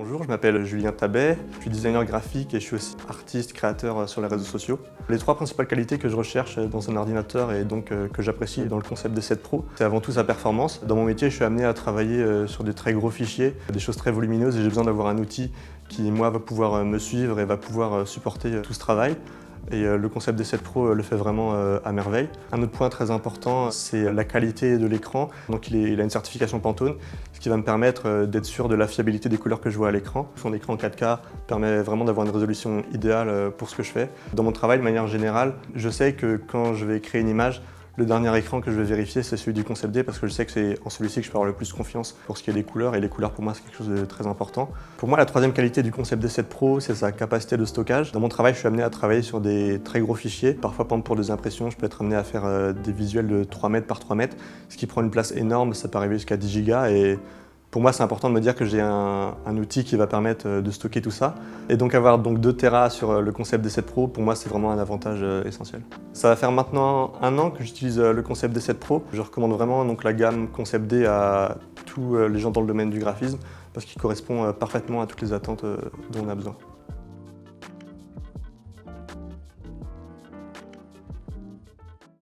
Bonjour, je m'appelle Julien Tabet, je suis designer graphique et je suis aussi artiste, créateur sur les réseaux sociaux. Les trois principales qualités que je recherche dans un ordinateur et donc que j'apprécie dans le concept D7 Pro, c'est avant tout sa performance. Dans mon métier, je suis amené à travailler sur des très gros fichiers, des choses très volumineuses et j'ai besoin d'avoir un outil qui, moi, va pouvoir me suivre et va pouvoir supporter tout ce travail. Et le concept D7 Pro le fait vraiment à merveille. Un autre point très important, c'est la qualité de l'écran. Donc il a une certification Pantone, ce qui va me permettre d'être sûr de la fiabilité des couleurs que je vois à l'écran. Son écran 4K permet vraiment d'avoir une résolution idéale pour ce que je fais. Dans mon travail, de manière générale, je sais que quand je vais créer une image, le dernier écran que je vais vérifier, c'est celui du concept D parce que je sais que c'est en celui-ci que je peux avoir le plus confiance pour ce qui est des couleurs et les couleurs pour moi c'est quelque chose de très important. Pour moi, la troisième qualité du concept D7 Pro, c'est sa capacité de stockage. Dans mon travail, je suis amené à travailler sur des très gros fichiers. Parfois, par exemple, pour des impressions, je peux être amené à faire des visuels de 3 mètres par 3 mètres, ce qui prend une place énorme, ça peut arriver jusqu'à 10 gigas et pour moi, c'est important de me dire que j'ai un outil qui va permettre de stocker tout ça. Et donc avoir 2 Tera sur le concept D7 Pro, pour moi, c'est vraiment un avantage essentiel. Ça va faire maintenant 1 an que j'utilise le concept D7 Pro. Je recommande vraiment la gamme concept D à tous les gens dans le domaine du graphisme parce qu'il correspond parfaitement à toutes les attentes dont on a besoin.